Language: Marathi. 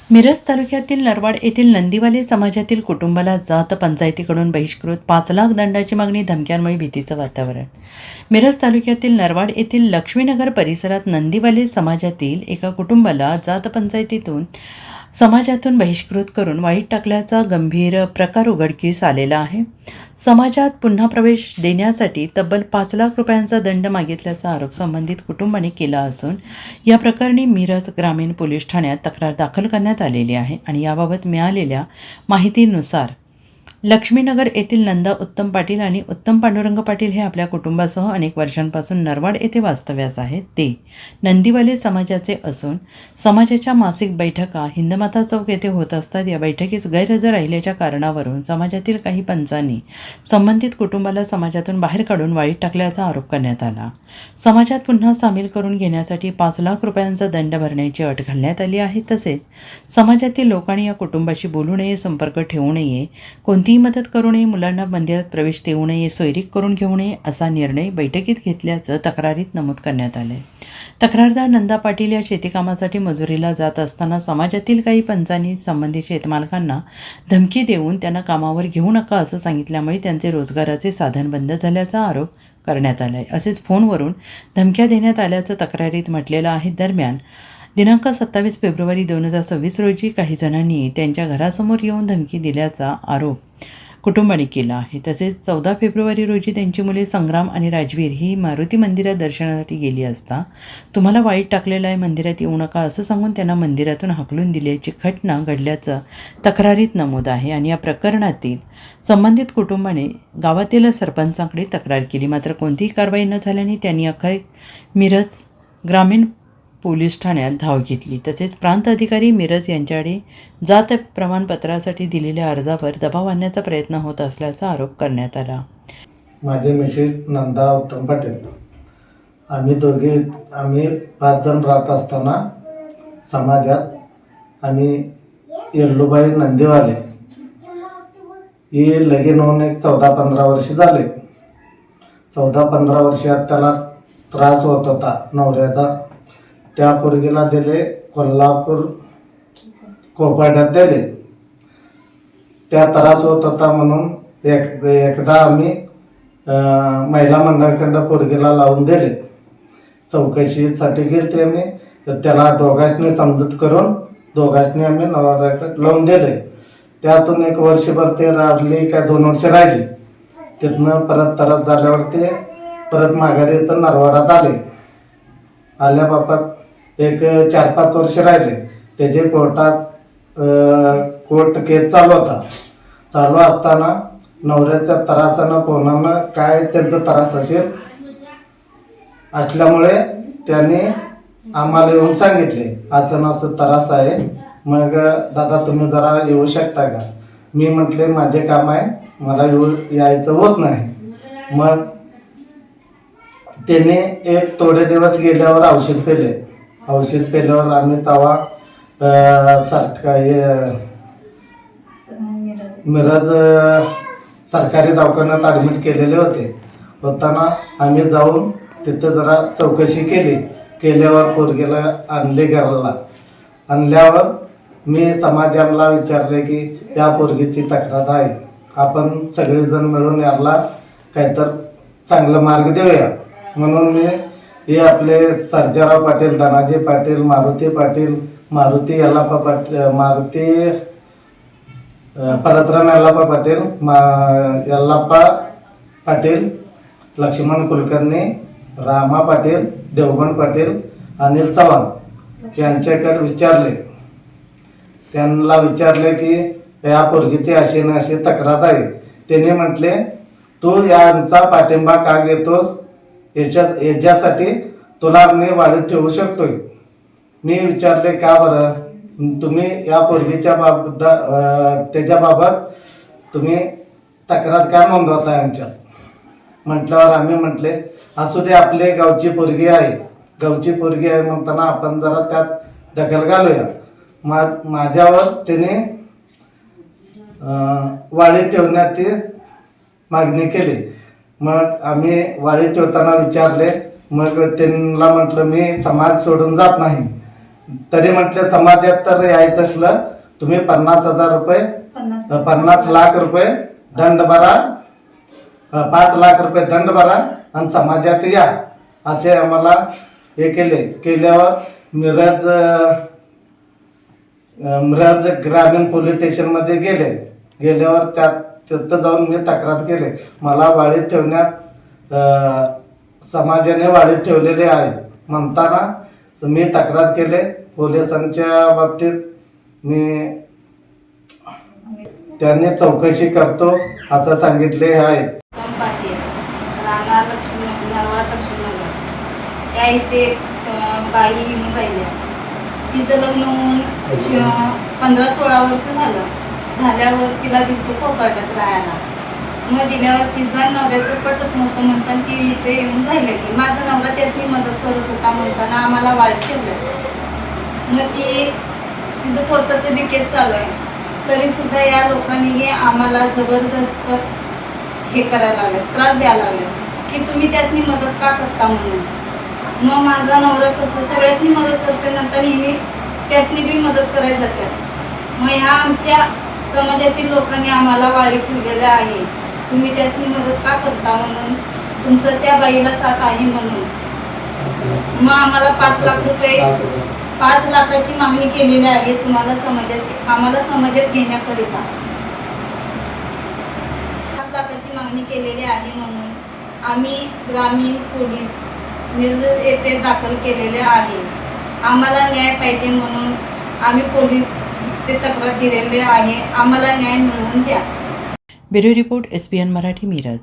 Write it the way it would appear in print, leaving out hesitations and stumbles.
मिरज तालुक्यातील नरवाड येथील नंदीवाले समाजातील कुटुंबाला जात पंचायतीकडून बहिष्कृत 5 लाख दंडाची मागणी, धमक्यांमुळे भीतीचं वातावरण. मिरज तालुक्यातील नरवाड येथील लक्ष्मीनगर परिसरात नंदीवाले समाजातील एका कुटुंबाला जात पंचायतीतून समाजातून बहिष्कृत करून वाईट टाकल्याचा गंभीर प्रकार उघडकीस आलेला आहे. समाजात पुन्हा प्रवेश देण्यासाठी तब्बल 5 लाख रुपयांचा दंड मागितल्याचा आरोप संबंधित कुटुंबाने केला असून या प्रकरणी मिरज ग्रामीण पोलीस ठाण्यात तक्रार दाखल करण्यात आलेली आहे. आणि याबाबत मिळालेल्या माहितीनुसार लक्ष्मीनगर येथील नंदा उत्तम पाटील आणि उत्तम पांडुरंग पाटील हे आपल्या कुटुंबासह अनेक वर्षांपासून नरवाड येथे वास्तव्यास आहेत. ते नंदीवाले समाजाचे असून समाजाच्या मासिक बैठका हिंदमाता चौक येथे होत असतात. या बैठकीस गैरहजर राहिल्याच्या कारणावरून समाजातील काही पंचांनी संबंधित कुटुंबाला समाजातून बाहेर काढून वाळीत टाकल्याचा आरोप करण्यात आला. समाजात पुन्हा सामील करून घेण्यासाठी 5 लाख रुपयांचा दंड भरण्याची अट घालण्यात आली आहे. तसेच समाजातील लोकांनी या कुटुंबाशी बोलू नये, संपर्क ठेवू नये, कोणतीही मदत करू नये, मुलांना मंदिरात प्रवेश देऊ नये, सोयरीक करून घेऊ नये असा निर्णय बैठकीत घेतल्याचं तक्रारीत नमूद करण्यात आलं आहे. तक्रारदार नंदा पाटील या शेतीकामासाठी मजुरीला जात असताना समाजातील काही पंचांनी संबंधित शेतमालकांना धमकी देऊन त्यांना कामावर घेऊ नका असं सांगितल्यामुळे त्यांचे रोजगाराचे साधन बंद झाल्याचा आरोप करण्यात आला आहे. असेच फोनवरून धमक्या देण्यात आल्याचं तक्रारीत म्हटलेलं आहे. दरम्यान दिनांक 27 फेब्रुवारी 2026 रोजी काही जणांनी त्यांच्या घरासमोर येऊन धमकी दिल्याचा आरोप कुटुंबाने केला आहे. तसेच 14 फेब्रुवारी रोजी त्यांची मुले संग्राम आणि राजवीर ही मारुती मंदिरात दर्शनासाठी गेली असता तुम्हाला वाईट टाकलेलं आहे, मंदिरात येऊ नका असं सांगून त्यांना मंदिरातून हाकलून दिल्याची घटना घडल्याचं तक्रारीत नमूद आहे. आणि या प्रकरणातील संबंधित कुटुंबाने गावातील सरपंचाकडे तक्रार केली, मात्र कोणतीही कारवाई न झाल्याने त्यांनी अखेर मिरज ग्रामीण पोलीस ठाण्यात धाव घेतली. तसेच प्रांत अधिकारी मिरज यांच्याकडे जात प्रमाणपत्रासाठी दिलेल्या अर्जावर दबाव आणण्याचा प्रयत्न होत असल्याचा आरोप करण्यात आला. माझे मिसेस नंदा उत्तम पाटील, आम्ही 5 जण राहत असताना समाजात आणि येल्लूबाई नंदीवाले हे लगीन होऊन एक 14-15 वर्ष झाले. 14-15 वर्षात त्याला त्रास होत होता नवऱ्याचा. त्या पोरगीला दिले कोल्हापूर कोपाड्यात दिले. त्या त्रास होत होता म्हणून एकदा आम्ही महिला मंडळाकडं पोरगीला लावून दिले. चौकशीसाठी गेलते आम्ही. तर त्याला दोघांनी समजूत करून दोघांनी आम्ही नवऱ्याकडे लावून दिले. त्यातून 1 वर्षभर ते राहिली, काय 2 वर्ष राहिली. तिथनं परत त्रास झाल्यावर ते परत माघारी इथं नरवाडात आले. आल्याबाबत एक 4-5 वर्ष राहिले. त्याचे कोर्टात कोर्ट केस चालू होता. चालू असताना नवऱ्याच्या त्रासानं पोहणानं काय त्यांचा त्रास असल्यामुळे त्याने आम्हाला येऊन सांगितले असं असं त्रास आहे, मग दादा तुम्ही जरा येऊ शकता का. मी म्हटले माझे काम आहे, मला यायचं होत नाही. मग त्याने एक थोडे दिवस गेल्यावर औषध पेल्यावर आम्ही तवा मिरज सरकारी दवाखान्यात ॲडमिट केलेले होताना आम्ही जाऊन तिथं जरा चौकशी केल्यावर पोरगीला आणले घराला. आणल्यावर मी समाजाला विचारले की या पोरगीची तक्रार आहे, आपण सगळेजण मिळून याला काहीतर चांगला मार्ग देऊया. म्हणून मी हे आपले सर्जाराव पाटील, धनाजी पाटील, मारुती पाटील, मारुती यल्लाप्पा पाटील, मारुती परसराम यल्लाप्पा पाटील, यल्लाप्पा पाटील, लक्ष्मण कुलकर्णी, रामा पाटील, देवगण पाटील, अनिल चव्हाण यांच्याकडे विचारले. त्यांना विचारले की या पोरगीची अशी न अशी तक्रार आहे. त्यांनी म्हटले तू यांचा पाठिंबा का घेतोस, याच्यासाठी तुला आम्ही वाढीत ठेवू शकतोय. मी विचारले का बरं, तुम्ही या पोरगीच्या त्याच्याबाबत तुम्ही तक्रार का नोंदवताय आमच्यात. म्हटल्यावर आम्ही म्हटले असू दे, आपले गावची पोरगी आहे म्हणताना आपण जरा त्यात दखल घालूया. माझ्यावर त्याने वाढीत ठेवण्याची मागणी केली. मग आम्ही वाढीत ठेवताना विचारले. मग त्यांना म्हटलं मी समाज सोडून जात नाही, तरी म्हटले समाजात तर यायचं असलं तुम्ही 50,000 रुपये 50 लाख रुपये दंड भरा, 5 लाख रुपये दंड भरा आणि समाजात या असे आम्हाला हे केल्यावर मिरज ग्रामीण पोलीस स्टेशनमध्ये गेल्यावर तिथं जाऊन मी तक्रार केली. मला वाढीत ठेवण्यात समाजाने वाढीत ठेवलेले आहे म्हणताना मी तक्रार केले. पोलिसांच्या बाबतीत त्यांनी चौकशी करतो असं सांगितले आहे. राहणार नरवाड लक्ष्मीनगर त्या इथे बाई येऊन राहिल्या. तिचं लग्न होऊन 15-16 वर्ष झाल्यावर तिला दिलतो कोकणात राहायला. मग दिल्यावर तिचा नवऱ्याचं पटत नव्हतं म्हणताना ती इथे येऊन राहिलेली. माझा नवरा त्याची मदत करत होता म्हणताना आम्हाला वाढ ठेवलं. मग तिचं कोर्टाचं बी केस चालू आहे. तरीसुद्धा या लोकांनी आम्हाला जबरदस्त हे करायला लागले, त्रास द्यायला लागले की तुम्ही त्यासनी मदत का करता म्हणून. मग माझा नवरा कसं सगळ्यांनी मदत करते, नंतर हिने त्यासनी बी मदत करायला जातात. मग ह्या आमच्या समाजातील लोकांनी आम्हाला वारी ठेवलेल्या आहे. तुम्ही त्यासनी मदत का करता म्हणून, तुमचं त्या बाईला साथ आहे म्हणून. मग आम्हाला 5 लाख रुपये 5 लाखाची मागणी केलेली आहे आम्हाला समाजात घेण्याकरिता 5 लाखाची मागणी केलेली आहे म्हणून आम्ही ग्रामीण पोलीस मिरज येथे दाखल केलेले आहे. आम्हाला न्याय पाहिजे म्हणून आम्ही पोलीस ते तक्रार दिलेले आहे. आम्हाला न्याय मिळवून द्या. Bureau report SBN Marathi Miraj.